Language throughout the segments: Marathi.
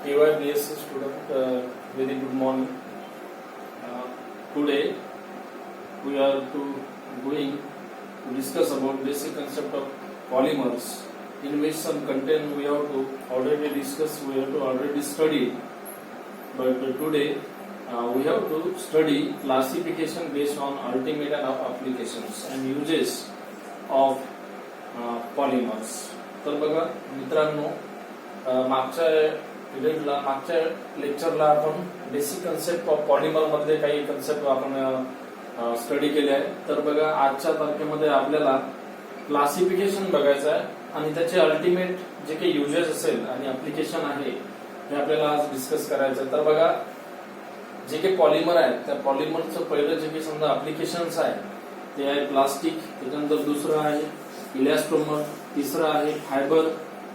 AYBSc student, very good morning. Today we are going to discuss about basic concept of polymers, in which some content we have to already discuss, we have to already study. But today we have to study classification based on ultimate applications and uses of polymers. तर बघा मित्रांनो, मागच्या लेक्चरला आपण बेसिक कन्सेप्ट ऑफ पॉलिमर मधले काही कन्सेप्ट आपण स्टडी केले आहे. तर बघा आजच्या तारखेमध्ये आपल्याला क्लासिफिकेशन बघायचं आहे आणि त्याचे अल्टिमेट जे काही युजेस असेल आणि ऍप्लिकेशन आहे हे आपल्याला आज डिस्कस करायचं आहे. तर बघा जे काही पॉलिमर आहे त्या पॉलिमरचं पहिलं जे काही समजा ऍप्लिकेशन्स आहे ते आहे प्लास्टिक, त्याच्यानंतर दुसरं आहे इलॅस्टोमर, तिसरं आहे फायबर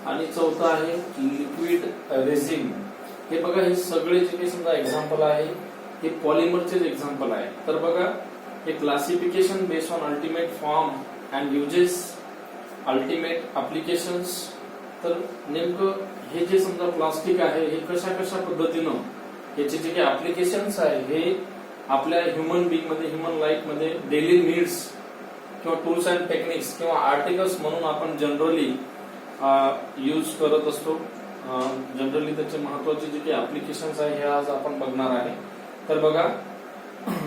आणि चौथं आहे लिक्विड रेझिन. हे बघा हे सगळे जे काही समजा एक्झाम्पल आहे हे पॉलिमरचेच एक्झाम्पल आहे. तर बघा हे classification based on ultimate form and uses, ultimate applications. तर नेमकं हे जे समजा प्लास्टिक आहे हे कशा कशा पद्धतीनं याचे जे काही ऍप्लिकेशन्स आहे हे आपल्या ह्युमन बिंग मध्ये, ह्युमन लाईफ मध्ये डेली नीड्स किंवा टूल्स अँड टेक्निक्स किंवा आर्टिकल्स म्हणून आपण जनरली यूज करत असतो. जनरली त्याचे महत्वाचे जे काही ऍप्लिकेशन्स आहे हे आज आपण बघणार आहे. तर बघा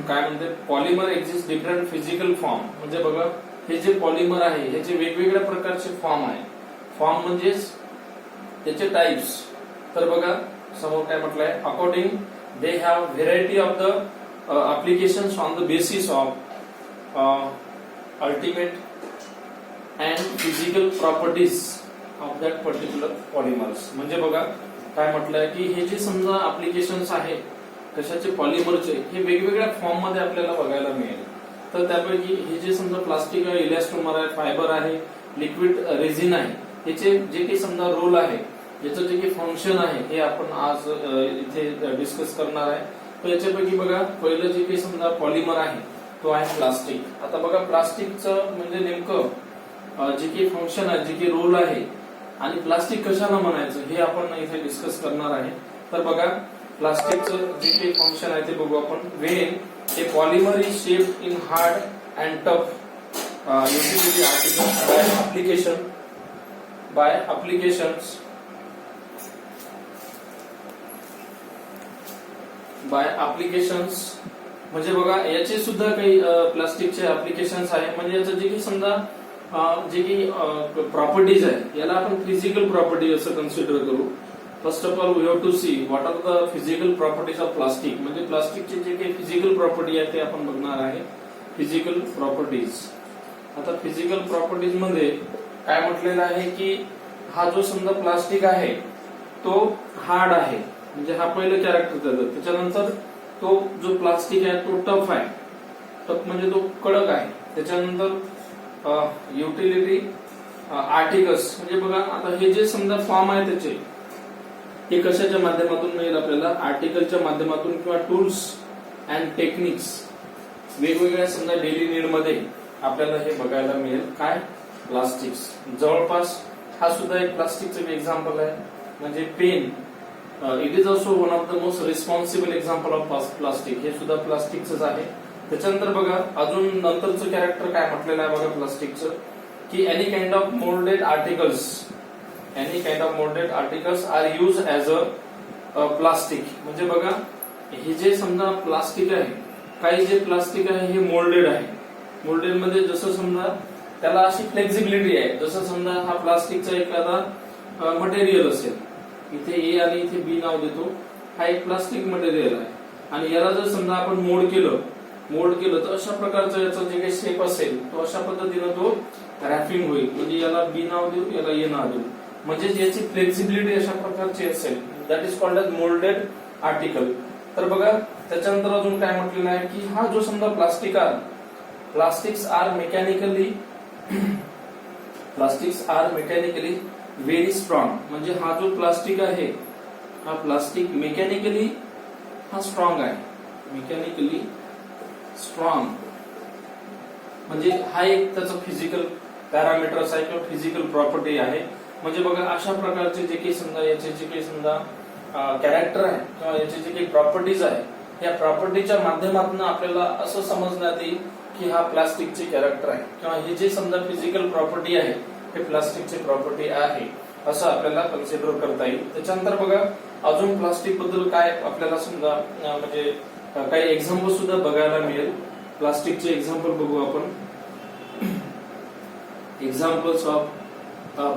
काय म्हणते, polymer exist different physical form. म्हणजे बघा हे जे पॉलिमर आहे ह्याचे वेगवेगळ्या प्रकारचे फॉर्म आहे. फॉर्म म्हणजेच त्याचे टाइप्स. तर बघा समोर काय म्हटलंय, according they have variety of the applications on the basis of ultimate and physical properties of that particular polymers. म्हणजे बघा काय म्हटलंय की हे जे समजा ऍप्लिकेशन्स आहे कशाचे, पॉलिमरचे, हे वेगवेगळ्या फॉर्म मध्ये आपल्याला बघायला मिळेल. तर त्यापैकी हे जे समजा प्लास्टिक आहे, इलॅस्टोमर आहे, फायबर आहे, लिक्विड रेझिन आहे, याचे जे काही समजा रोल आहे, याचं जे काही फंक्शन आहे हे आपण आज इथे डिस्कस करणार आहे. तर याच्यापैकी बघा पहिलं जे काही समजा पॉलिमर आहे तो आहे प्लास्टिक. आता बघा प्लास्टिकचं म्हणजे नेमकं जे काही फंक्शन आहे, जे काही रोल आहे आणि प्लास्टिक कशाला म्हणायचं हे आपण इथे डिस्कस करणार आहे. तर बघा प्लास्टिकचं जे काही फंक्शन आहे ते बघू आपण. Wien a polymer is shaped in hard and tough utility article by applications. म्हणजे बघा याचे सुद्धा काही प्लास्टिकचे ऍप्लिकेशन्स आहे. म्हणजे याचं जे काही समजा जे काही प्रॉपर्टीज आहे याला आपण फिजिकल प्रॉपर्टी असं कन्सिडर करू. First of all we have to see what are the physical properties of plastic. म्हणजे प्लास्टिकचे जे काही फिजिकल प्रॉपर्टी आहे ते आपण बघणार आहे. Physical properties. आता फिजिकल प्रॉपर्टीज मध्ये काय म्हटलेलं आहे की हा जो समजा प्लास्टिक आहे तो हार्ड आहे, म्हणजे हा पहिलं कॅरेक्टर त्याचं. त्याच्यानंतर तो जो प्लास्टिक आहे तो टफ आहे. टफ म्हणजे तो कडक आहे. त्याच्यानंतर युटिलिटी आर्टिकल्स. म्हणजे बघा आता हे जे समजा फॉर्म आहे त्याचे हे कशाच्या माध्यमातून मिळेल आपल्याला, आर्टिकलच्या माध्यमातून किंवा टूल्स अँड टेक्निक्स, वेगवेगळ्या समजा डेली नीड मध्ये आपल्याला हे बघायला मिळेल. काय, प्लास्टिक्स. जवळपास हा सुद्धा एक प्लास्टिकचं एक्झाम्पल आहे. म्हणजे pen, it is also one of the most responsible example of plastic. हे सुद्धा प्लास्टिकच आहे. त्याच्यानंतर बघा अजून नंतरचं कॅरेक्टर काय म्हटलेलं आहे बघा प्लास्टिकचं, की any kind of moulded articles are use as a plastic. म्हणजे बघा हे जे समजा प्लास्टिक आहे, काही जे प्लास्टिक आहे हे मोल्डेड आहे. मोल्डेड मध्ये जसं समजा त्याला अशी फ्लेक्झिबिलिटी आहे, जसं समजा हा प्लास्टिकचा एखादा मटेरियल असेल, इथे ए आणि इथे बी नाव देतो, हा एक प्लास्टिक मटेरियल आहे आणि याला जर समजा आपण मोल्ड केलं तर अशा प्रकारचा याचा जे काही शेप असेल तो अशा पद्धतीनं तो रॅपिंग होईल. म्हणजे याला बी नाव देऊ, याला ए नाव देऊ, म्हणजे याची फ्लेक्झिबिलिटी अशा प्रकारची असेल. That is called as moulded article. तर बघा त्याच्यानंतर अजून काय म्हटलेलं आहे की हा जो समजा plastics are mechanically very strong. म्हणजे हा जो प्लास्टिक आहे हा प्लास्टिक मेकॅनिकली हा स्ट्रॉंग आहे. मेकॅनिकली स्ट्रॉंग म्हणजे हा एक त्याचा फिजिकल पॅरामीटर्स आहे किंवा फिजिकल प्रॉपर्टी आहे. म्हणजे बघा अशा प्रकारचे जे काही समजा याचे जे काही समजा कॅरेक्टर आहे किंवा याचे जे काही प्रॉपर्टीज आहे, या प्रॉपर्टीच्या माध्यमातून आपल्याला असं समजण्यात येईल की हा प्लास्टिकचे कॅरेक्टर आहे किंवा हे जे समजा फिजिकल प्रॉपर्टी आहे हे प्लास्टिकची प्रॉपर्टी आहे असं आपल्याला कन्सिडर करता येईल. त्याच्यानंतर बघा अजून प्लास्टिक बद्दल काय आपल्याला समजा म्हणजे काही एक्झाम्पल सुद्धा बघायला मिळेल. प्लास्टिकचे एक्झाम्पल बघू आपण. Examples of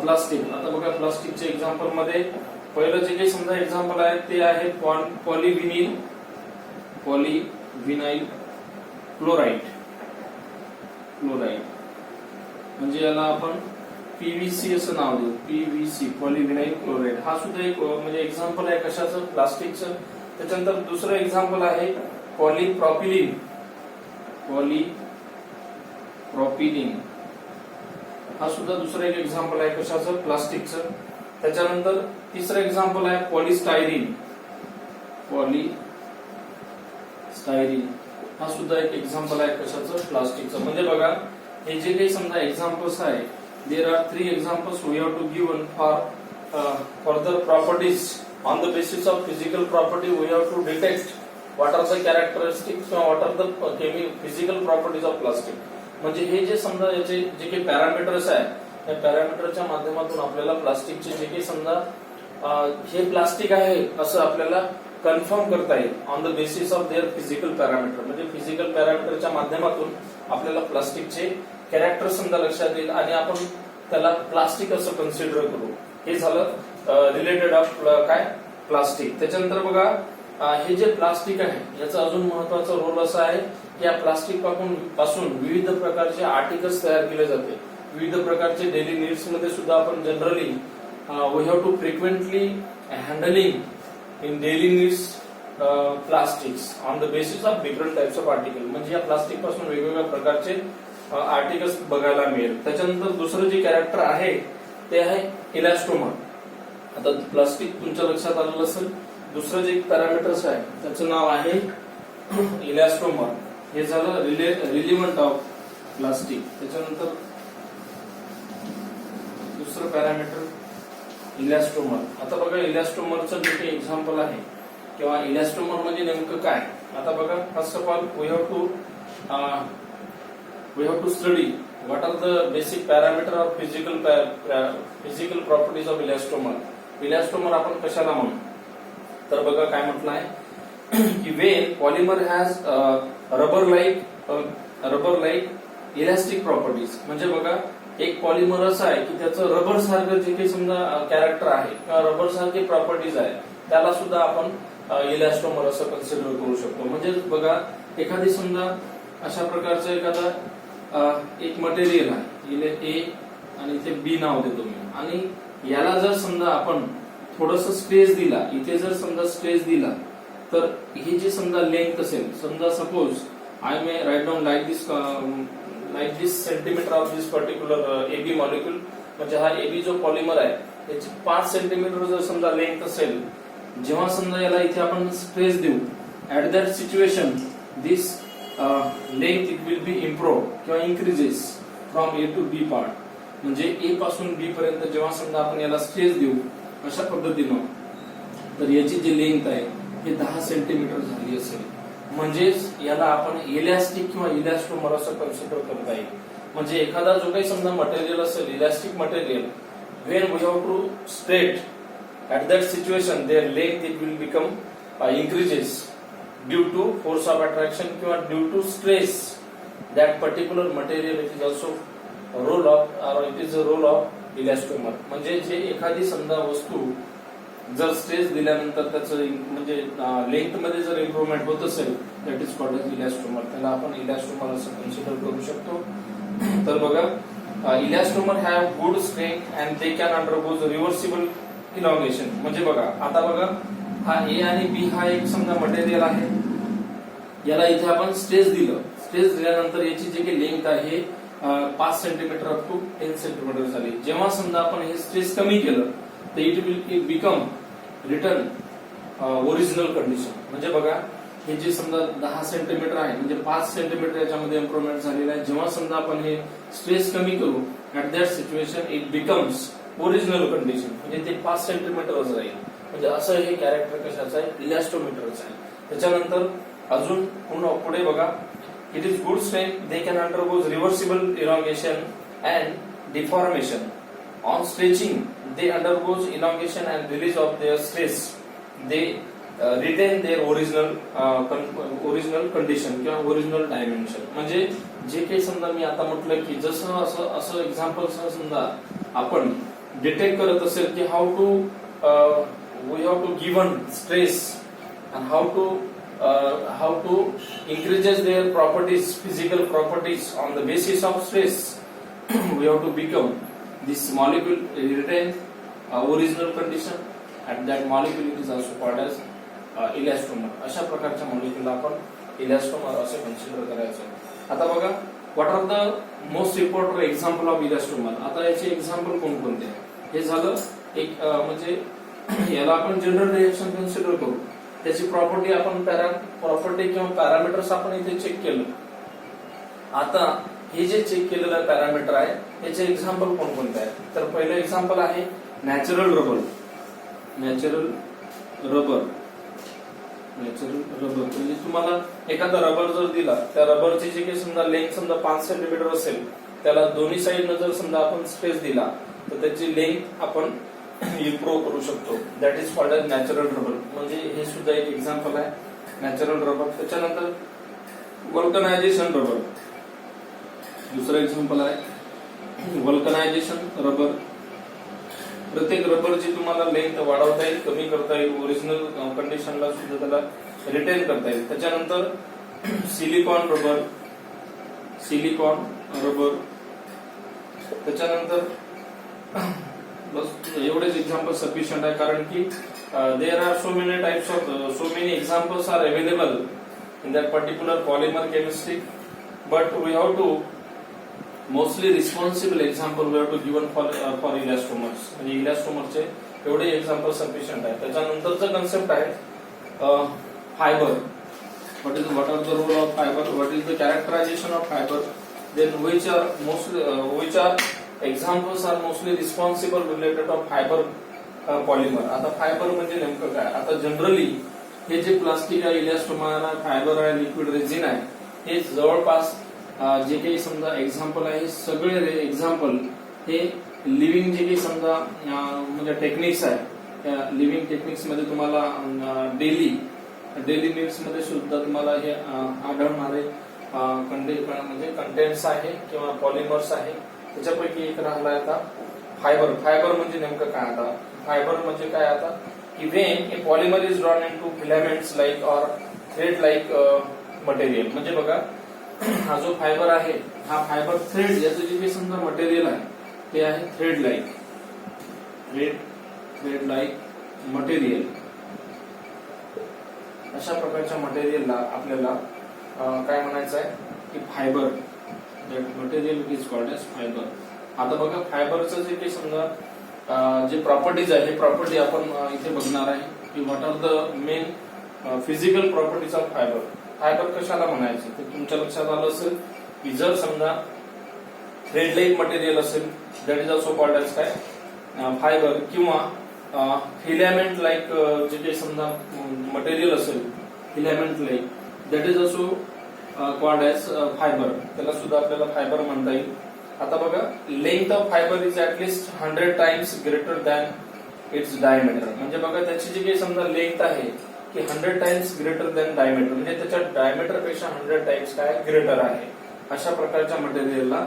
plastic. आता बघा प्लास्टिकचे एक्झाम्पल मध्ये पहिलं जे काही समजा एक्झाम्पल आहे ते आहे पॉलिव्हिनाइल क्लोराइड. म्हणजे याला आपण पीव्हीसी असं नाव देऊ. पीव्हीसी पॉलिव्हिनाइल क्लोराइड हा सुद्धा एक म्हणजे एक्झाम्पल आहे कशाचं, प्लास्टिकचं. त्याच्यानंतर दुसरं एक्झाम्पल आहे पॉलिप्रॉपिलिन. हा सुद्धा दुसरं एक एक्झाम्पल आहे कशाचं, प्लास्टिकचं. त्याच्यानंतर तिसरं एक्झाम्पल आहे पॉलिस्टायरीन. हा सुद्धा एक एक्झाम्पल आहे कशाचं, प्लास्टिकचं. म्हणजे बघा हे जे काही समजा एक्झाम्पल्स आहे, there are 3 examples we have to given for further properties. On the basis of physical property we have to detect what are the characteristics or what are the physical properties of plastic. म्हणजे हे जे समजा याचे जे काही पॅरामीटर्स आहे त्या पॅरामीटरच्या माध्यमातून आपल्याला प्लास्टिकचे जे काही समजा हे प्लास्टिक आहे असं आपल्याला कन्फर्म करता येईल on the basis of their physical parameter. म्हणजे फिजिकल पॅरामीटरच्या माध्यमातून आपल्याला प्लास्टिकचे कॅरेक्टर समजा लक्षात येईल आणि आपण त्याला प्लास्टिक असं कन्सिडर करू. हे झालं रिलेटेड ऑफ काय प्लास्टिक. त्याच्यानंतर बघा हे जे प्लास्टिक आहे याचा अजून महत्वाचा रोल असा आहे की या प्लास्टिक पासून विविध प्रकारचे आर्टिकल्स तयार केले जाते. विविध प्रकारचे डेली नीड्स मध्ये सुद्धा आपण generally we have to frequently handling in daily needs plastics on the basis of different types of article. म्हणजे या प्लास्टिक पासून वेगवेगळ्या प्रकारचे आर्टिकल्स बघायला मिळेल. त्याच्यानंतर दुसरं जे कॅरेक्टर आहे ते आहे इलॅस्टोमर. आता प्लास्टिक तुमच्या लक्षात आलेलं असेल. दुसरं जे पॅरामीटर्स आहे त्याचं नाव आहे इलॅस्टोमर. हे झालं रिलिव्हंट ऑफ प्लास्टिक. त्याच्यानंतर दुसरं पॅरामीटर इलॅस्टोमर. आता बघा इलॅस्टोमरचं जे काही एक्झाम्पल आहे किंवा इलॅस्टोमर म्हणजे नेमकं काय. आता बघा first of all we have to study what are the basic parameter of physical properties of elastomer. Elastomer आपण कशाला म्हणू तर बघा काय म्हटलं आहे की when polymer has rubber like elastic properties. म्हणजे बघा एक पॉलिमर असं आहे की त्याचं रबर सारखं जे काही समजा कॅरेक्टर आहे किंवा रबर सारखे प्रॉपर्टीज आहे त्याला सुद्धा आपण इलॅस्टोमर असं कन्सिडर करू शकतो. म्हणजे बघा एखादी समजा अशा प्रकारचं एखादा एक मटेरियल आहे, इथे ए आणि इथे बी नाव देतो मी, आणि याला जर समजा आपण थोडस स्पेस दिला, इथे जर समजा स्पेस दिला तर ही जी समजा लेंथ असेल, समजा suppose I may write down like this centimetre of this particular AB molecule. म्हणजे हा एबी जो पॉलिमर आहे त्याची 5 सेंटीमीटर जर समजा लेंथ असेल, जेव्हा समजा याला इथे आपण स्पेस देऊ at that situation this length it will be improve किंवा increases from A to B part. म्हणजे ए पासून बी पर्यंत जेव्हा समजा आपण याला स्पेस देऊ अशा पद्धतीनं तर याची जी लेंथ आहे हे 10 सेंटीमीटर झाली असेल. म्हणजेच याला आपण इलॅस्टिक किंवा इलॅस्टोमर असं कन्सिडर करता येईल. म्हणजे एखादा जो काही समजा मटेरियल असेल elastic material, when we have to straight at that situation their length it will become increases due to force of attraction किंवा due to stress that particular material it is also a role of or it is a role of elastomer. म्हणजे जे एखादी समजा वस्तू जर स्ट्रेस दिल्यानंतर त्याचं म्हणजे लेंथ मध्ये जर इम्प्रूव्हमेंट होत असेल that is called as elastomer. त्याला आपण इलॅस्टोमर असं कन्सिडर करू शकतो. तर बघा elastomer have good strength and they can undergo reversible elongation. म्हणजे बघा आता बघा हा ए आणि बी हा एक समजा मटेरियल आहे, याला इथे आपण स्ट्रेस दिलं, स्ट्रेस दिल्यानंतर याची जी काही लेंथ आहे 5 सेंटीमीटर अप टू 10 सेंटीमीटर झाली. जेव्हा समजा आपण हे स्ट्रेस कमी केलं तर it will become return original condition. म्हणजे बघा हे जे समजा 10 सेंटीमीटर आहे म्हणजे 5 सेंटीमीटर याच्यामध्ये इम्प्रूव्हमेंट झालेला आहे. जेव्हा समजा आपण हे स्ट्रेस कमी करू at that situation it becomes original condition. म्हणजे ते 5 सेंटीमीटरच राहील. म्हणजे असं हे कॅरेक्टर कशाचं आहे, इलॅस्टोमीटरचं आहे. त्याच्यानंतर अजून पुढे बघा, it is good strength, they can undergo reversible elongation and deformation. On stretching they undergoes elongation and release of their stress. They retain their original condition किंवा ओरिजिनल डायमेन्शन. म्हणजे जे काही समजा मी आता म्हटलं की जसं असं एक्झाम्पल समजा आपण डिटेक्ट करत असेल की how to we have to given stress and how to increases their properties, physical properties on the basis of stress. We have to become this molecule retain original condition and that molecule is also called as elastomer. अशा प्रकारच्या मॉलिक्यूलला आपण इलॅस्टोमर असे कन्सिडर करायचं. आता बघा, what are the most important example of elastomer. आता याचे एक्झाम्पल कोणकोणते आहे, हे झालं एक म्हणजे याला आपण जनरल रिएक्शन कन्सिडर करू. त्याची प्रॉपर्टी आपण प्रॉपर्टी किंवा पॅरामीटर्स आपण इथे चेक केलं. आता हे जे चेक केलेलं पॅरामीटर आहे त्याचे एक्झाम्पल कोणकोणते आहेत, तर पहिलं एक्झाम्पल आहे नॅचरल रबर. नॅचरल रबर म्हणजे तुम्हाला एखादा रबर जर दिला, त्या रबरची जे काही समजा लेंथ समजा 5 सेंटीमीटर असेल, त्याला दोन्ही साईडनं जर समजा आपण स्पेस दिला तर त्याची लेंथ आपण इम्प्रूव्ह करू शकतो. That is called as natural rubber. म्हणजे हे सुद्धा एक एक्झाम्पल आहे नॅचरल रबर. त्याच्यानंतर वल्कनायझेशन रबर दुसरं एक्झाम्पल आहे. वल्कनायझेशन रबर, प्रत्येक रबरची तुम्हाला लेंथ वाढवता येईल, कमी करता येईल, ओरिजिनल कंडिशनला सुद्धा त्याला रिटेन करता येईल. त्याच्यानंतर सिलिकॉन रबर, सिलिकॉन रबर. त्याच्यानंतर बस एवढेच एक्झाम्पल सफिशियंट आहे, कारण की there are so many types of so many examples are available in that particular polymer chemistry. But we have to mostly responsible example we have to given for elastomers. म्हणजे इलॅस्टोमरचे एवढे एक्झाम्पल सफिशियंट आहे. त्याच्यानंतरचं कन्सेप्ट आहे fibre. what are the role of fiber, what is the characterization of fiber, then which are examples are mostly responsible related of fiber polymer. आता फायबर म्हणजे नेमकं काय, आता जनरली हे जे प्लास्टिक आहे, इलॅस्टोमर आहे, फायबर आहे, लिक्विड रेझिन आहे, हे जवळपास जे काही समजा एक्झाम्पल आहे, हे सगळे एक्झाम्पल हे लिव्हिंग जे काही समजा म्हणजे टेक्निक्स आहे, त्या लिव्हिंग टेक्निक्स मध्ये तुम्हाला डेली नीड्स मध्ये सुद्धा तुम्हाला हे आढळणारे म्हणजे कंटेंट्स आहे किंवा पॉलिमर्स आहे. त्याच्यापैकी एक राहिला आता फायबर. फायबर म्हणजे नेमकं काय, आता फायबर म्हणजे काय, आता की when a polymer is drawn into filaments like or thread like material. म्हणजे बघा, हा जो फायबर आहे, हा फायबर थ्रेड याचं जे काही समजा मटेरियल आहे ते आहे थ्रेड लाईक मटेरियल. अशा प्रकारच्या मटेरियलला आपल्याला काय म्हणायचं आहे की fibre. That material is called as fibre. आता बघा, फायबरचं जे काही समजा जे प्रॉपर्टीज आहे, हे प्रॉपर्टी आपण इथे बघणार आहे की what are the main physical properties of fibre. Fibre कशाला म्हणायचे ते तुमच्या लक्षात आलं असेल की जर समजा थ्रेड लाईक मटेरियल असेल, that is also called as काय फायबर, किंवा फिलामेंट लाईक जे काही समजा मटेरियल असेल filament like, that is also called as fibre. त्याला सुद्धा आपल्याला फायबर म्हणता येईल. आता बघा, length of fibre is at least 100 times greater than its diameter. म्हणजे बघा, त्याची जी काही समजा लेंथ आहे की 100 टाइम्स ग्रेटर दॅन डायमीटर, म्हणजे त्याच्या डायमीटर पेक्षा 100 टाइम्स काय ग्रेटर आहे. अशा प्रकारच्या मटेरियलला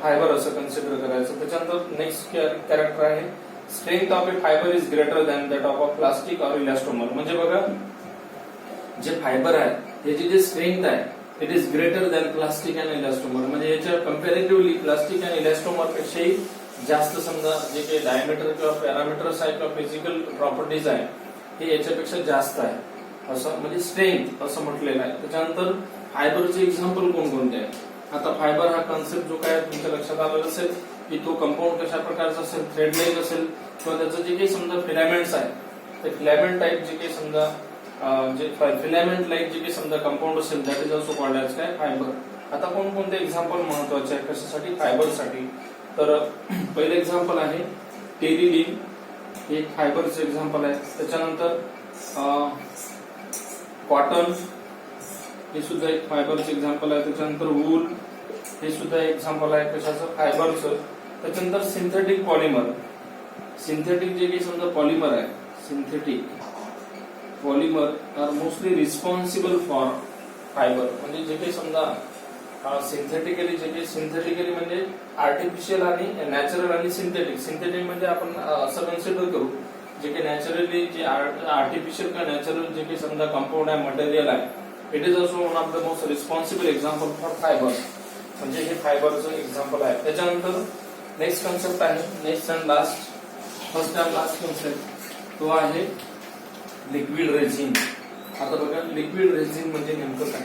फायबर असं कन्सिडर करायचं. त्याच्यानंतर नेक्स्ट कॅरेक्टर आहे strength of A fibre is greater than that of a plastic or elastomer. म्हणजे बघा, जे फायबर आहे त्याची जी स्ट्रेंथ आहे it is greater than plastic and elastomer. म्हणजे याच्या कम्पॅरेटिव्हली प्लास्टिक अँड इलॅस्टोमर पेक्षाही जास्त समजा जे काही डायमीटर किंवा पॅरामीटर्स आहे किंवा फिजिकल प्रॉपर्टीज आहे हे याच्यापेक्षा जास्त आहे, असं म्हणजे स्ट्रेंथ असं म्हटलेलं आहे. त्याच्यानंतर फायबरचे एक्झाम्पल कोणकोणते आहे. आता फायबर हा कॉन्सेप्ट जो काय तुमच्या लक्षात आलेला असेल की तो कंपाऊंड कशा प्रकारचा असेल, थ्रेड लाईक असेल, किंवा त्याचं जे काही समजा फिलामेंट्स आहे ते फिलामेंट टाईप जे काही समजा जे फिलामेंट लाईक जे काही समजा कंपाऊंड असेल, that is also called as काय फायबर. आता कोणकोणते एक्झाम्पल महत्वाचे आहे कशासाठी, फायबरसाठी. तर पहिलं एक्झाम्पल आहे टेरिलिन. हे एक फायबरचं एक्झाम्पल आहे. त्याच्यानंतर कॉटन हे सुद्धा एक फायबरचं एक्झाम्पल आहे. त्याच्यानंतर वूल हे सुद्धा एक्झाम्पल आहे कशाचं, फायबरचं. त्याच्यानंतर सिंथेटिक पॉलिमर. सिंथेटिक जे काही समजा पॉलिमर आहे, synthetic polymer are mostly responsible for fibre. म्हणजे जे काही समजा सिंथेटिकली म्हणजे आर्टिफिशियल आणि नॅचरल आणि सिंथेटिक. सिंथेटिक म्हणजे आपण असं कन्सिडर करू जे काही नॅचरली जे आर्टिफिशियल किंवा नॅचरल जे काही समजा कंपाऊंड आहे, मटेरियल आहे, it is also one of the most responsible example for fibre. म्हणजे हे फायबरचं एक्झाम्पल आहे. त्याच्यानंतर नेक्स्ट कन्सेप्ट आहे, next and last, first and last concept, तो आहे लिक्विड रेझिन. आता बघा लिक्विड रेझिन म्हणजे नेमकं काय,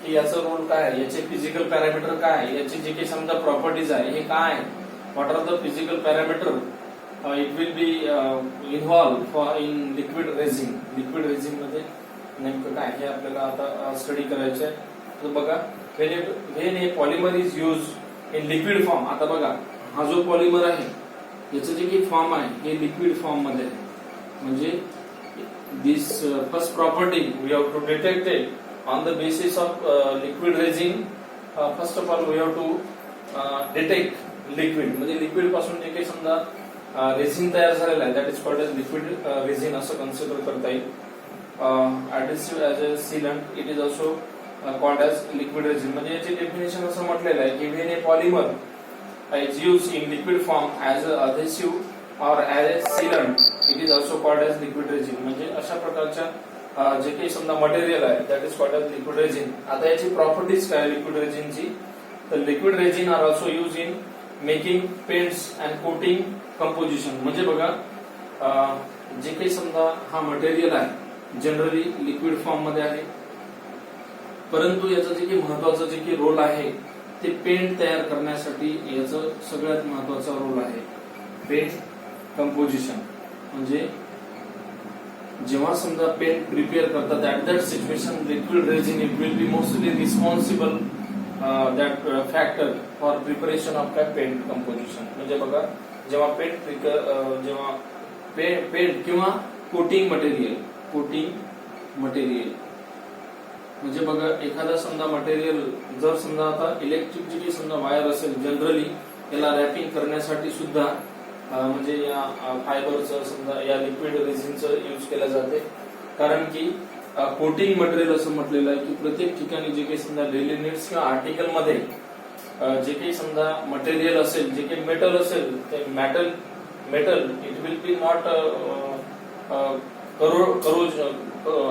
की याचा रोल काय आहे, याचे फिजिकल पॅरामीटर काय आहे, याची जे काही समजा प्रॉपर्टीज आहे हे काय आहे, what are the physical parameter it will be involve for in liquid resin. Liquid resin मध्ये नेमकं काय हे आपल्याला आता स्टडी करायचं आहे. तर बघा when A polymer is use in liquid form. आता बघा हा जो पॉलिमर आहे याचं जे काही फॉर्म आहे हे लिक्विड फॉर्म मध्ये आहे. म्हणजे this first property we have to detect it on the basis of liquid resin. First of all we have to detect liquid. म्हणजे लिक्विड पासून जे काही समजा रेझिन तयार झालेला आहे that is called as liquid resin असं कन्सिडर करता येईल. adhesive as a sealant it is also called as liquid resin. म्हणजे याचे डेफिनेशन असं म्हटलेलं आहे की when a polymer is used in liquid form as a adhesive or as a sealant it is also called as liquid resin. म्हणजे अशा प्रकारच्या जे काही समजा मटेरियल आहे that is called as liquid resin. आता याची प्रॉपर्टीज काय लिक्विड रेझिनची, तर liquid resin are also use in making paints and coating composition. म्हणजे बघा जे काही समजा हा मटेरियल आहे जनरली लिक्विड फॉर्म मध्ये आहे, परंतु याचं जे काही महत्वाचं जे काही रोल आहे ते पेंट तयार करण्यासाठी याचं सगळ्यात महत्वाचा रोल आहे पेंट कंपोजिशन. म्हणजे जेव्हा समजा पेंट प्रिपेअर करतात at that situation liquid resin it will be mostly responsible that factor for preparation of that paint composition. म्हणजे बघा जेव्हा पेंट किंवा कोटिंग मटेरियल म्हणजे बघा एखादा समजा मटेरियल जर समजा आता इलेक्ट्रिसिटी समजा वायर असेल जनरली याला रॅपिंग करण्यासाठी सुद्धा म्हणजे या फायबरचं समजा या लिक्विड रेझिनचं यूज केलं जाते. कारण की कोटिंग मटेरियल असं म्हटलेलं आहे की प्रत्येक ठिकाणी जे काही समजा डेली नीड्स किंवा आर्टिकल मध्ये जे काही समजा मटेरियल असेल, जे काही मेटल असेल ते metal it will B not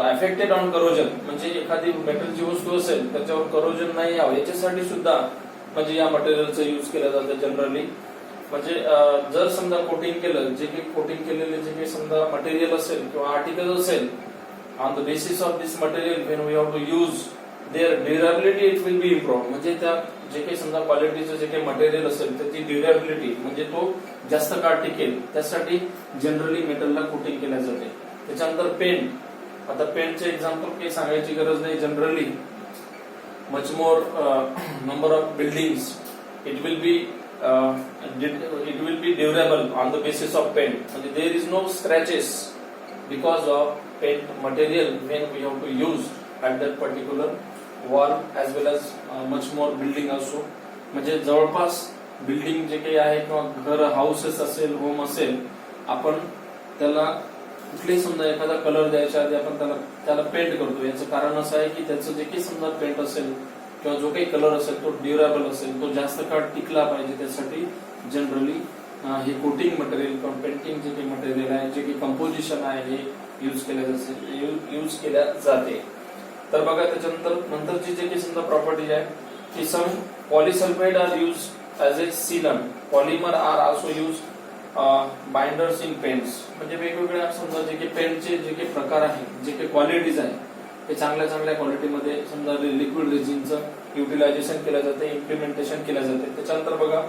affected on corrosion. म्हणजे एखादी मेटलची वस्तू असेल त्याच्यावर करोजन नाही यावं याच्यासाठी सुद्धा म्हणजे या मटेरियलचं यूज केलं जातं जनरली. म्हणजे जर समजा कोटिंग केलं, जे काही कोटिंग केलेले जे काही समजा मटेरियल असेल किंवा आर्टिकल असेल, on the basis of this material when we have to use their durability it will be improve. म्हणजे त्या जे काही समजा क्वालिटीचं जे काही मटेरियल असेल त्याची ड्युरेबिलिटी म्हणजे तो जास्त काळ टिकेल त्यासाठी जनरली मेटलला कोटिंग केल्या जाते. त्याच्यानंतर पेंट. आता पेंटचे एक्झाम्पल काही सांगायची गरज नाही. Generally much more number of buildings it will be durable on the basis of paint. म्हणजे there is no scratches because of paint material when we have to use at that particular wall as well as much more building असो. म्हणजे जवळपास बिल्डिंग जे काही आहे किंवा घर हाऊसेस असेल, होम असेल, आपण त्याला कुठलेही समजा एखादा कलर द्यायच्या आधी आपण त्याला पेंट करतो. याचं कारण असं आहे की त्याचं जे काही समजा पेंट असेल किंवा जो काही कलर असेल तो ड्युरेबल असेल, तो जास्त काळ टिकला पाहिजे. त्यासाठी जनरली हे कोटिंग मटेरियल किंवा पेंटिंग जे काही मटेरियल आहे, जे काही कंपोजिशन आहे हे यूज केल्या जाते. तर बघा त्याच्यानंतर नंतरची जे काही समजा प्रॉपर्टी आहे की some polysulphide are use as a sealant. Polymer are also use binders in paints. म्हणजे वेगवेगळ्या समजा जे काही पेंटचे जे काही प्रकार आहे, जे काही क्वालिटीज आहे ते चांगल्या क्वालिटीमध्ये समजा लिक्विड रेझिनचं युटिलायझेशन केलं जाते, इम्प्लिमेंटेशन केलं जाते. त्याच्यानंतर बघा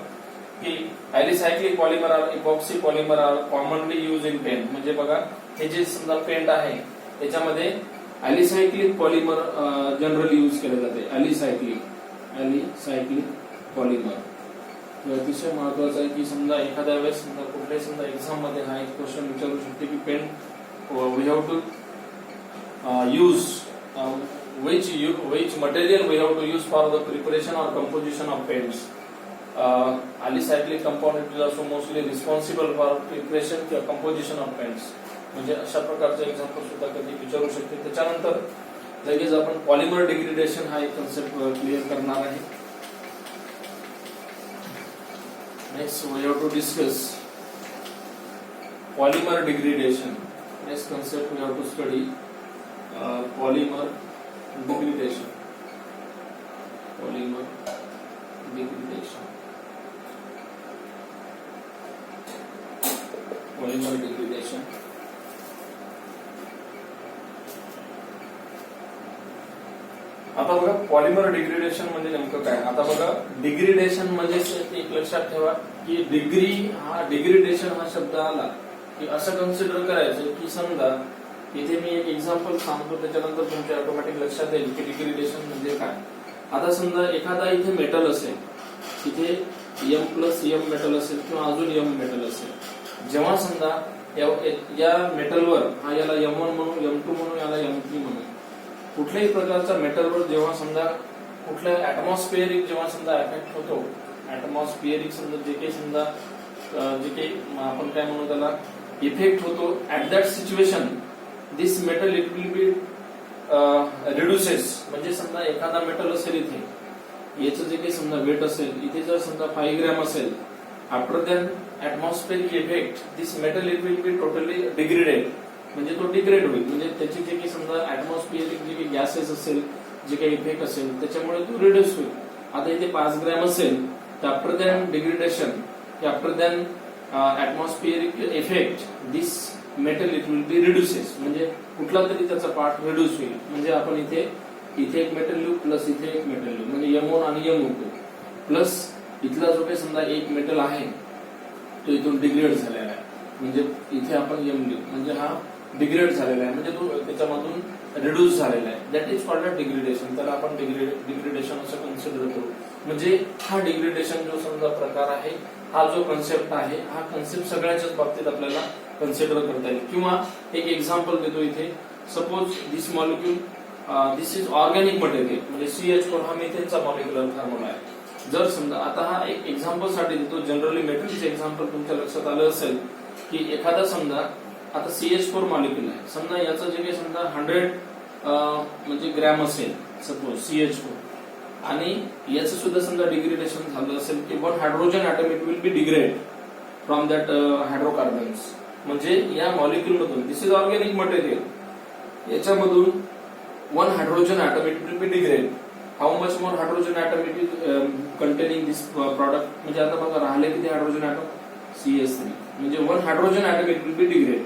की alicyclic polymer are epoxy polymer are commonly use in paint. म्हणजे बघा हे जे समजा पेंट आहे त्याच्यामध्ये ॲलिसायक्लिक पॉलिमर जनरली यूज केलं जाते. ॲलिसायक्लिक पॉलिमर. हे अतिशय महत्वाचं आहे की समजा एखाद्या वेळेस समजा कुठल्याही समजा एक्झाम मध्ये हा एक क्वेश्चन विचारू शकते की pen we have to use which material we have to use for the preparation or composition of paints. Alicyclic compound is also mostly responsible for preparation or composition of paints. म्हणजे अशा प्रकारचे एक्झाम्पल सुद्धा कधी विचारू शकते. त्याच्यानंतर लगेच आपण पॉलिमर डिग्रेडेशन हा एक कन्सेप्ट क्लिअर करणार आहे. Next we have to discuss polymer degradation. Next concept we have to study polymer degradation. Polymer degradation. Polymer degradation. आता बघा पॉलिमर डिग्रेडेशन म्हणजे नेमकं काय. आता बघा डिग्रेडेशन म्हणजे एक लक्षात ठेवा की डिग्रेडेशन हा शब्द आला की असं कन्सिडर करायचं की समजा इथे मी एक एक्झाम्पल सांगतो त्याच्यानंतर तुमच्या ऑटोमॅटिक लक्षात येईल की डिग्रेडेशन म्हणजे काय. आता समजा एखादा इथे मेटल असेल, इथे M+M मेटल असेल किंवा अजून M मेटल असेल. जेव्हा समजा या मेटलवर हा याला M1 म्हणू, M2 म्हणू, याला M3 म्हणू, कुठल्याही प्रकारच्या मेटलवर जेव्हा समजा कुठल्या ऍटमॉस्फिअरिक जेव्हा समजा इफेक्ट होतो, ऍटमॉस्फिअरिक समजा जे काही आपण काय म्हणू त्याला इफेक्ट होतो, at that situation this metal it will be reduces. म्हणजे समजा एखादा मेटल असेल इथे, याचं जे काही समजा वेट असेल, इथे जर समजा 5 ग्रॅम असेल, after than atmospheric effect this metal it will be totally degraded. म्हणजे तो डिग्रेड होईल. म्हणजे त्याची जे काही समजा ऍटमॉस्फिअरिक जे काही गॅसेस असेल, जे काही इफेक्ट असेल त्याच्यामुळे तो रिड्यूस होईल. आता इथे 5 ग्रॅम असेल तर after than degradation, after than atmospheric effect this metal it will be reduces. म्हणजे कुठला तरी त्याचा पार्ट रिड्यूस होईल. म्हणजे आपण इथे एक मेटल लिहू प्लस इथे एक मेटल लिहू, म्हणजे M1 आणि M2 प्लस इथला जो काही समजा एक मेटल आहे तो इथून डिग्रेड झालेला आहे. म्हणजे इथे आपण M लिहू, म्हणजे हा डिग्रेड झालेला आहे, म्हणजे तो त्याच्यामधून रिड्यूस झालेला आहे. That is called degradation. त्याला आपण डिग्रेडेशन असं कन्सिडर करू. म्हणजे हा डिग्रेडेशन जो समजा प्रकार आहे, हा जो कन्सेप्ट आहे, हा कन्सेप्ट सगळ्यांच्याच बाबतीत आपल्याला कन्सिडर करता येईल. किंवा एक एक्झाम्पल देतो इथे. Suppose this molecule this is organic material, म्हणजे CH4 हा मिथेनचा मॉलिक्युलर फॉर्म्युला आहे. जर समजा आता हा एक एक्झाम्पल साठी देतो, जनरली मेटलचे एक्झाम्पल तुमच्या लक्षात आलं असेल की एखादा समजा आता CH4 मॉलिक्युल आहे, समजा याचं जे काही समजा 100 म्हणजे ग्रॅम असेल सपोज CH4, आणि याचं सुद्धा समजा डिग्रेडेशन झालं असेल की 1 hydrogen atom it will be degrade from that hydrocarbons. म्हणजे या मॉलिक्युल मधून दिस इज ऑर्गॅनिक मटेरियल, याच्यामधून 1 hydrogen atom it will be degrade. How much more hydrogen atom it is containing this product. म्हणजे आता बघा राहिले किती हायड्रोजन ॲटम, CH3. म्हणजे 1 hydrogen atom it will be degrade,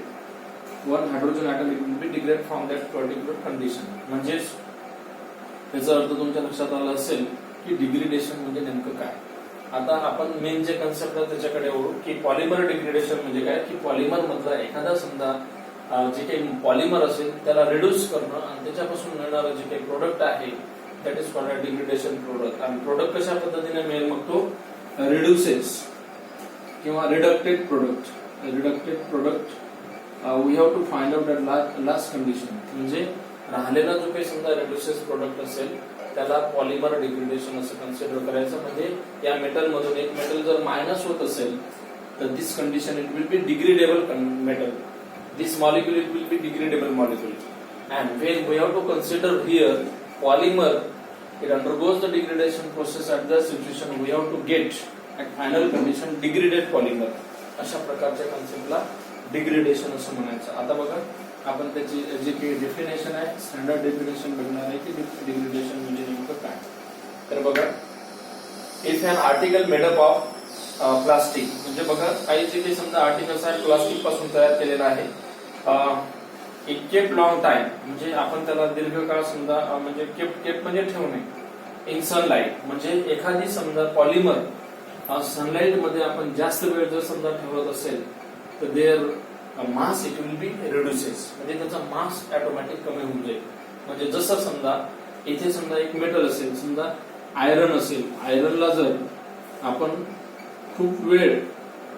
1 hydrogen atom it will be degrade from that particular condition. म्हणजेच याचा अर्थ तुमच्या लक्षात आला असेल की डिग्रेडेशन म्हणजे नेमकं काय. आता आपण मेन जे कन्सेप्ट आहे त्याच्याकडे वळू की पॉलिमर डिग्रेडेशन म्हणजे काय. की पॉलिमर मधला एखादा समजा जे काही पॉलिमर असेल त्याला रिड्यूस करणं आणि त्याच्यापासून मिळणारं जे काही प्रोडक्ट आहे that is called degradation product. आणि प्रोडक्ट कशा पद्धतीने मिळेल, मग तो रिड्युसेस किंवा reducted product. Reducted product we have to find out that last condition. म्हणजे राहिलेला जो काही समजा रिड्युसेस प्रोडक्ट असेल त्याला पॉलिमर डिग्रेडेशन असं कन्सिडर करायचं. म्हणजे या मेटल मधून एक मेटल जर मायनस होत असेल तर this condition it will be degradable metal. This molecule it will be degradable molecule. And when we have to consider here polymer, it undergoes the degradation process at the situation we have to get at final condition degraded polymer. अशा प्रकारच्या कन्सेप्टला डिग्रेडेशन असं म्हणायचं. आता बघा आपण त्याची जी काही डेफिनेशन आहे, स्टँडर्ड डेफिनेशन बघणार आहे की डिग्रेडेशन म्हणजे नेमकं काय. तर बघा, if an article made up of plastic, म्हणजे बघा काही जे काही समजा आर्टिकल्स आहेत प्लास्टिक पासून तयार केलेलं आहे, इट केप लॉंग टाइम, म्हणजे आपण त्याला दीर्घकाळ समजा म्हणजे केप म्हणजे ठेवणे, इन सनलाइट, म्हणजे एखादी समजा पॉलिमर सनलाइट मध्ये आपण जास्त वेळ जर समजा ठेवत असेल तर their mass it will be reduces, म्हणजे त्याचा मास ऑटोमॅटिक कमी होऊन जाईल. म्हणजे जसं समजा इथे समजा एक मेटल असेल, समजा आयरन असेल, आयरनला जर आपण खूप वेळ